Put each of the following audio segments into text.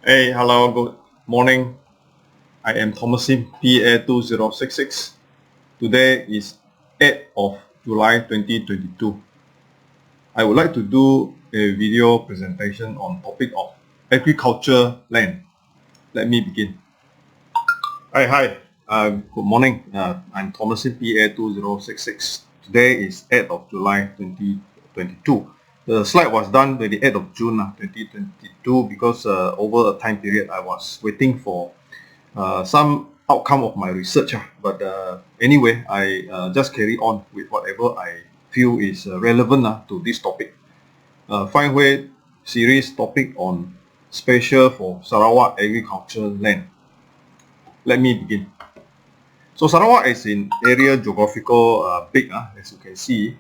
Hey, hello, good morning. I am Thomasin, PA2066. Today is 8th of July 2022. I would like to do a video presentation on topic of agriculture land. Let me begin. Hi. Good morning. I'm Thomasin, PA2066. Today is 8th of July 2022. The slide was done by the 8th of June 2022 because over a time period I was waiting for some outcome of my research. But anyway, I just carry on with whatever I feel is relevant to this topic. Five-way series topic on special for Sarawak agriculture land. Let me begin. So Sarawak is in area geographical big, as you can see.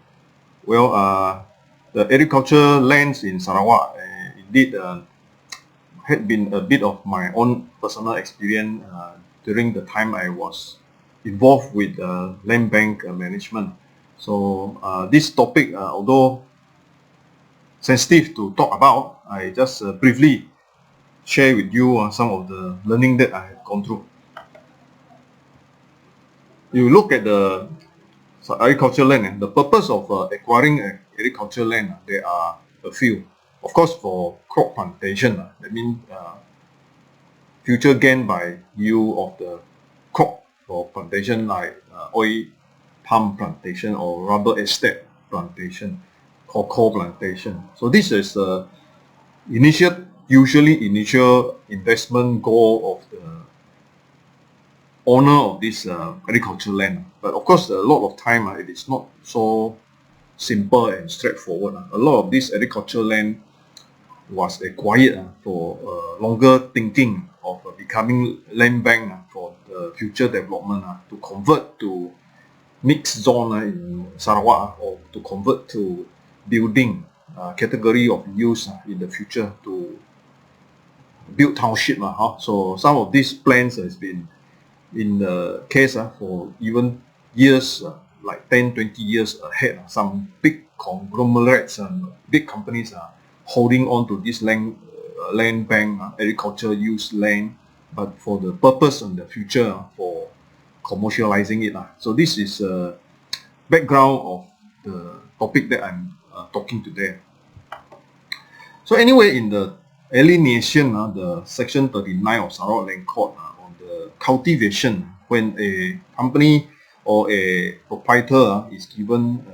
Well, the agriculture lands in Sarawak indeed had been a bit of my own personal experience during the time I was involved with land bank management. So this topic, although sensitive to talk about, I just briefly share with you some of the learning that I have gone through. You look at the agricultural land, the purpose of acquiring agricultural land, there are a few. Of course, for crop plantation, that means future gain by yield of the crop for plantation like oil palm plantation or rubber estate plantation, cocoa plantation. So this is usually initial investment goal of the owner of this agricultural land. But of course, a lot of time it is not so simple and straightforward. A lot of this agricultural land was acquired for longer thinking of becoming land bank for the future development to convert to mixed zone in Sarawak or to convert to building category of use in the future to build township. So some of these plans has been in the case for even years like 10-20 years ahead. Some big conglomerates and big companies are holding on to this land bank, agriculture use land, but for the purpose in the future for commercializing it. So this is a background of the topic that I'm talking today. So anyway, in the alienation, the section 39 of Sarawak Land Court on the cultivation, when a company or a proprietor is given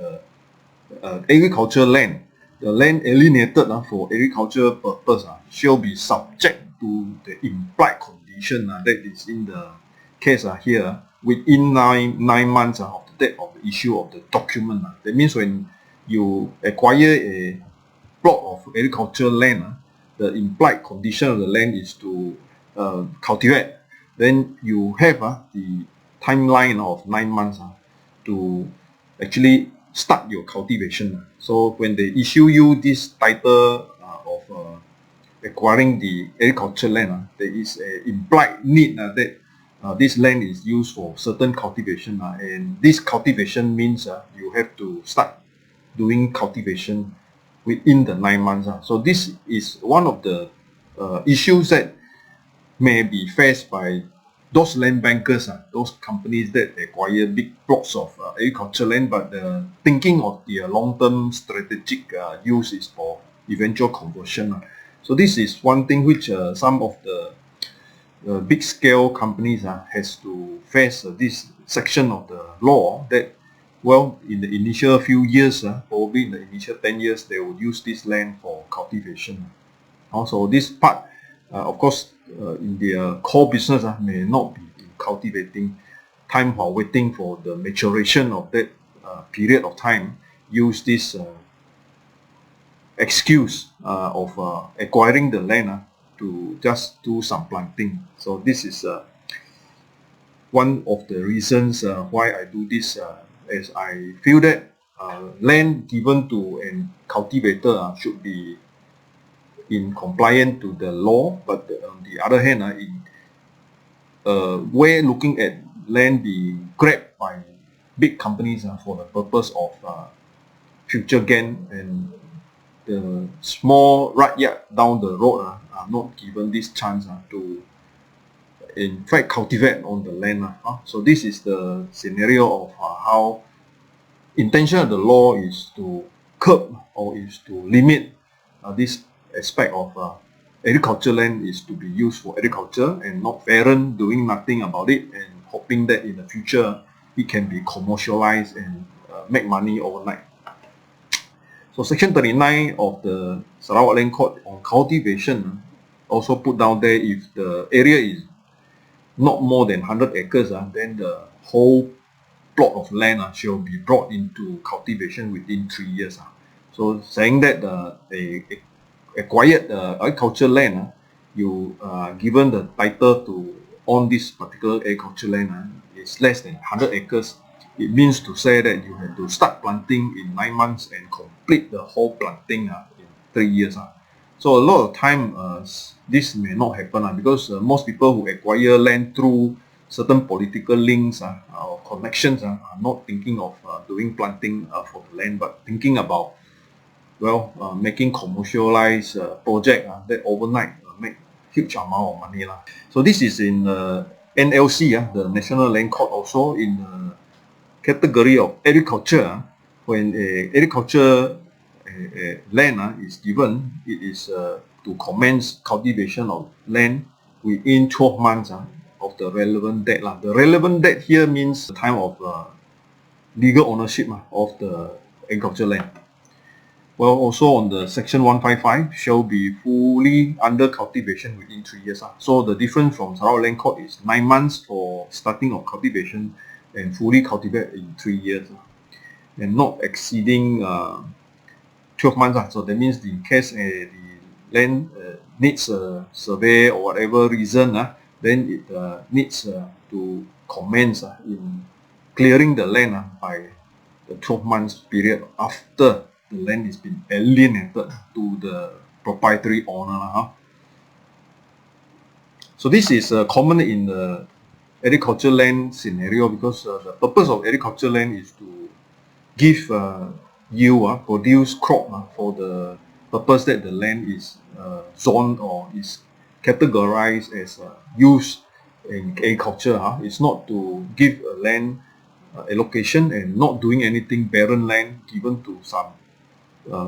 agricultural land, the land alienated for agricultural purpose shall be subject to the implied condition that is in the case here within nine months of the date of the issue of the document. That means when you acquire a plot of agricultural land, the implied condition of the land is to cultivate. Then you have the timeline of 9 months to actually start your cultivation. So when they issue you this title of acquiring the agricultural land, there is an implied need that this land is used for certain cultivation, and this cultivation means you have to start doing cultivation within the 9 months. So this is one of the issues that may be faced by those land bankers, those companies that acquire big blocks of agricultural land, but the thinking of the long-term strategic use is for eventual conversion. So this is one thing which some of the big-scale companies has to face this section of the law that, well, in the initial few years, probably in the initial 10 years, they will use this land for cultivation. Also, this part, of course, in their core business may not be in cultivating. Time while waiting for the maturation of that period of time, use this excuse of acquiring the land to just do some planting. So this is one of the reasons why I do this, as I feel that land given to a cultivator should be in compliance to the law, but on the other hand, in way looking at land being grabbed by big companies for the purpose of future gain, and the small rakyat down the road are not given this chance to in fact cultivate on the land. So this is the scenario of how intention of the law is to curb or is to limit this aspect of agricultural land is to be used for agriculture and not parent doing nothing about it and hoping that in the future it can be commercialized and make money overnight. So section 39 of the Sarawak Land Code on cultivation also put down there if the area is not more than 100 acres, then the whole plot of land shall be brought into cultivation within 3 years. So saying that a acquired agricultural land, you given the title to own this particular agricultural land is less than 100 acres, it means to say that you have to start planting in 9 months and complete the whole planting in 3 years. So a lot of time this may not happen because most people who acquire land through certain political links or connections are not thinking of doing planting for the land, but thinking about making commercialized project that overnight make huge amount of money. So this is in NLC, the National Land Court, also in the category of agriculture. When agriculture land is given, it is to commence cultivation of land within 12 months of the relevant date. The relevant date here means the time of legal ownership of the agricultural land. Well, also on the section 155 shall be fully under cultivation within 3 years. So the difference from Sarawak Land Court is 9 months for starting of cultivation and fully cultivate in 3 years, and not exceeding 12 months. So that means in case the land needs a survey or whatever reason, then it needs to commence in clearing the land by the 12 months period after the land has been alienated to the proprietary owner. So this is common in the agricultural land scenario because the purpose of agricultural land is to give yield, produce crop for the purpose that the land is zoned or is categorized as used in agriculture. It's not to give a land allocation and not doing anything barren land given to some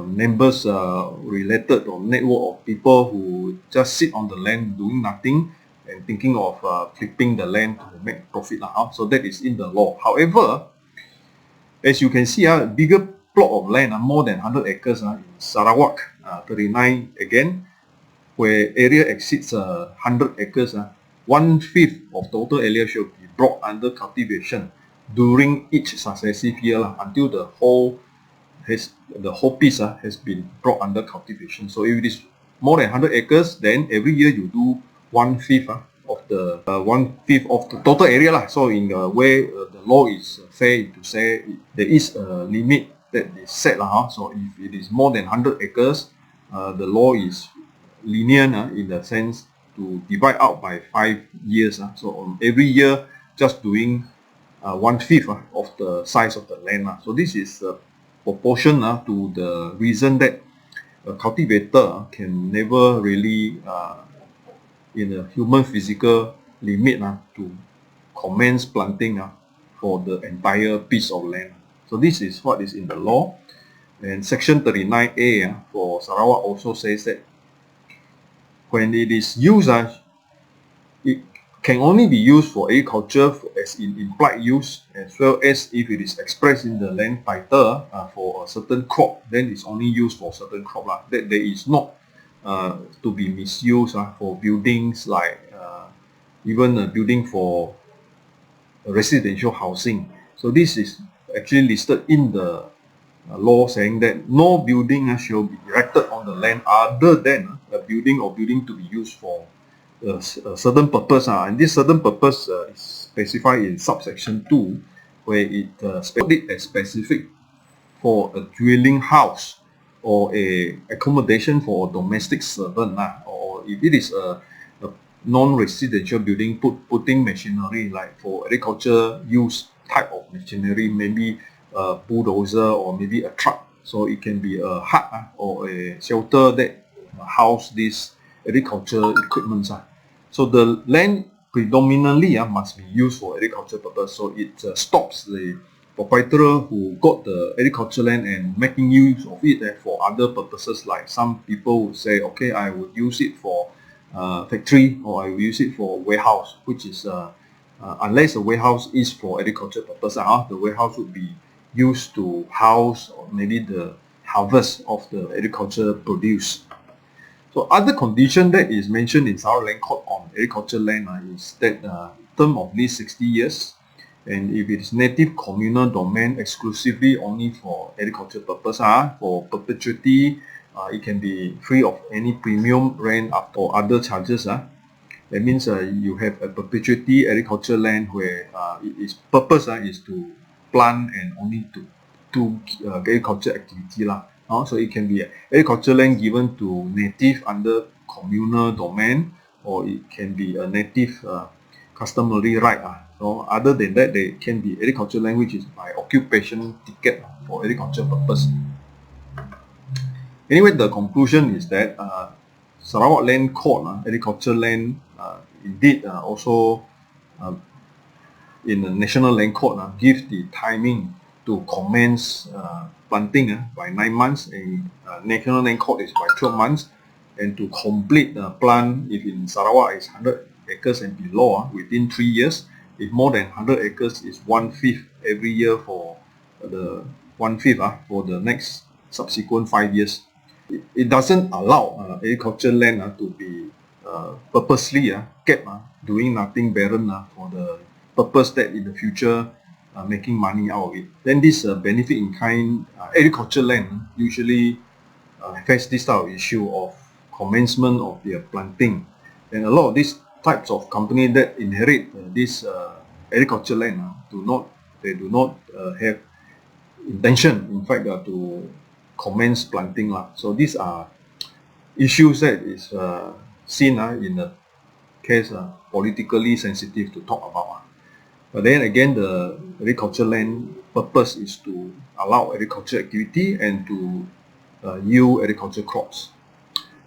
members related or network of people who just sit on the land doing nothing and thinking of flipping the land to make profit. So that is in the law. However, as you can see, a bigger plot of land, more than 100 acres in Sarawak, 39 again, where area exceeds 100 acres, 1/5 of total area should be brought under cultivation during each successive year until the whole piece has been brought under cultivation. So if it is more than 100 acres, then every year you do 1/5 of the 1/5 of the total area. So in a way, the law is fair to say there is a limit that is set. So if it is more than 100 acres, the law is lenient in the sense to divide out by 5 years. So on every year, just doing 1/5 of the size of the land. So this is proportion to the reason that a cultivator can never really in a human physical limit to commence planting for the entire piece of land. So this is what is in the law. And section 39A for Sarawak also says that when it is used, it can only be used for agriculture as in implied use, as well as if it is expressed in the land title for a certain crop, then it's only used for certain crop. That there is not to be misused for buildings like even a building for residential housing. So this is actually listed in the law saying that no building shall be erected on the land other than a building or building to be used for a certain purpose, and this certain purpose is specified in subsection 2, where it it as specific for a dwelling house or a accommodation for a domestic servant, or if it is a non-residential building, putting machinery like for agriculture use type of machinery, maybe a bulldozer or maybe a truck. So it can be a hut or a shelter that house this agriculture equipment. So the land predominantly must be used for agriculture purpose. So it stops the proprietor who got the agriculture land and making use of it for other purposes. Like some people would say, okay, I would use it for factory, or I will use it for warehouse, which is unless the warehouse is for agriculture purpose, the warehouse would be used to house or maybe the harvest of the agriculture produce. So other condition that is mentioned in Sarawak Land Court on agriculture land is that term of lease 60 years, and if it is native communal domain exclusively only for agriculture purpose, for perpetuity, it can be free of any premium, rent or other charges. That means you have a perpetuity agriculture land where its purpose is to plant and only to do agriculture activity. So it can be agriculture land given to native under communal domain, or it can be a native customary right. So other than that, there can be agriculture land which is by occupation ticket for agriculture purpose. Anyway, the conclusion is that Sarawak Land Court, agriculture land, indeed also in the National Land Court give the timing to commence planting by 9 months, and National Land Court is by 12 months, and to complete the plant if in Sarawak is 100 acres and below within 3 years. If more than 100 acres is 1/5 every year for the 1/5 for the next subsequent 5 years. It doesn't allow agriculture land to be purposely kept doing nothing barren for the purpose that in the future making money out of it. Then this benefit in kind agriculture land usually face this type of issue of commencement of their planting, and a lot of these types of company that inherit this agriculture land do not have intention, in fact, to commence planting. So these are issues that is seen in the case politically sensitive to talk about. But then again, the agriculture land purpose is to allow agriculture activity and to yield agriculture crops.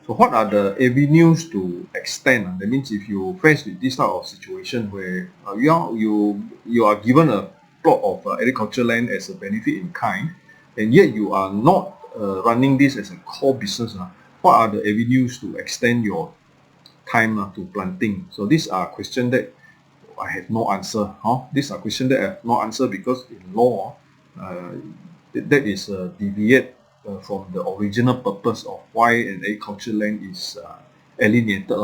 So what are the avenues to extend? That means if you face with this type of situation where you are given a plot of agriculture land as a benefit in kind, and yet you are not running this as a core business, what are the avenues to extend your time to planting? So these are questions that I have no answer. These are questions that I have no answer because in law, that is deviate from the original purpose of why an agriculture land is alienated.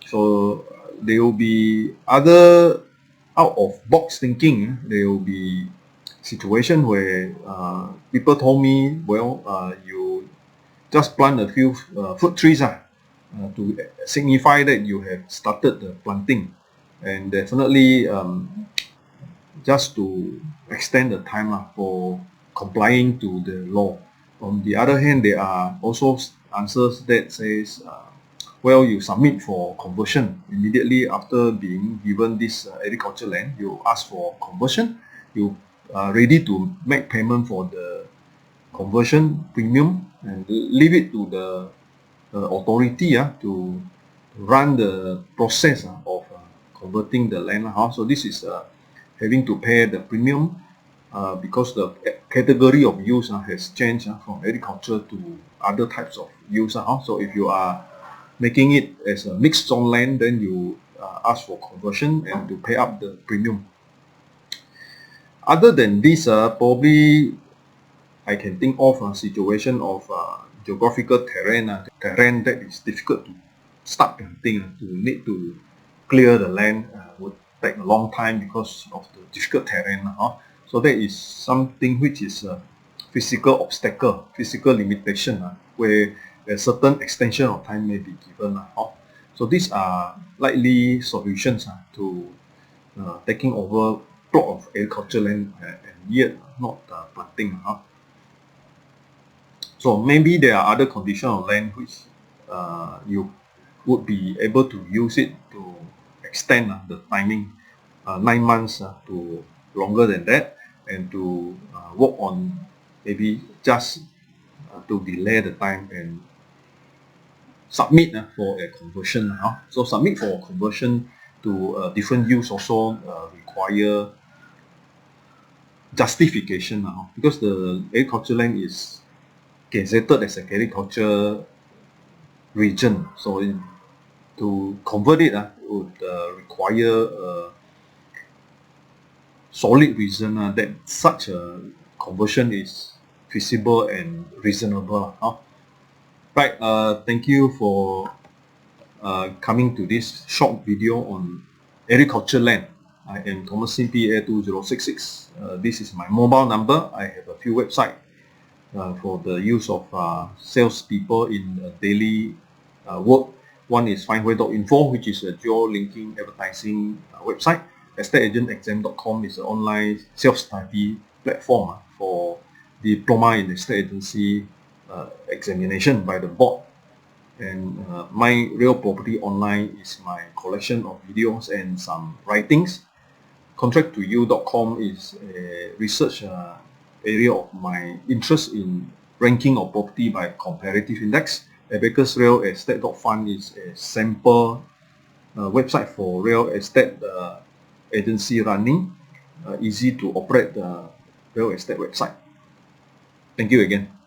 So there will be other out of box thinking. There will be situation where people told me, well, you just plant a few fruit trees to signify that you have started the planting, and definitely just to extend the time for complying to the law. On the other hand, there are also answers that says, well, you submit for conversion immediately after being given this agriculture land. You ask for conversion. You are ready to make payment for the conversion premium and leave it to the authority to run the process of converting the land. So this is having to pay the premium because the category of use has changed from agriculture to other types of use. So if you are making it as a mixed zone land, then you ask for conversion and to pay up the premium. Other than this, probably I can think of a situation of geographical terrain that is difficult to start planting, to need to clear the land would take a long time because of the difficult terrain. So that is something which is a physical obstacle, physical limitation, where a certain extension of time may be given. So these are likely solutions to taking over plot of agriculture land and yet not planting. So maybe there are other conditions of land which you would be able to use it to extend the timing 9 months to longer than that, and to work on maybe just to delay the time and submit for a conversion. So submit for conversion to different use also require justification because the agricultural land is gazetted as a agriculture region. So to convert it would require a solid reason that such a conversion is feasible and reasonable. Right, thank you for coming to this short video on agriculture land. I am Thomas CPA 2066. This is my mobile number. I have a few websites for the use of salespeople in daily work. One is findway.info, which is a geo-linking advertising website. estateagentexam.com is an online self-study platform for diploma in estate agency examination by the board. And My Real Property Online is my collection of videos and some writings. Contract2you.com is a research area of my interest in ranking of property by comparative index. Abacus Real Estate.fund is a sample website for real estate agency running, easy to operate real estate website. Thank you again.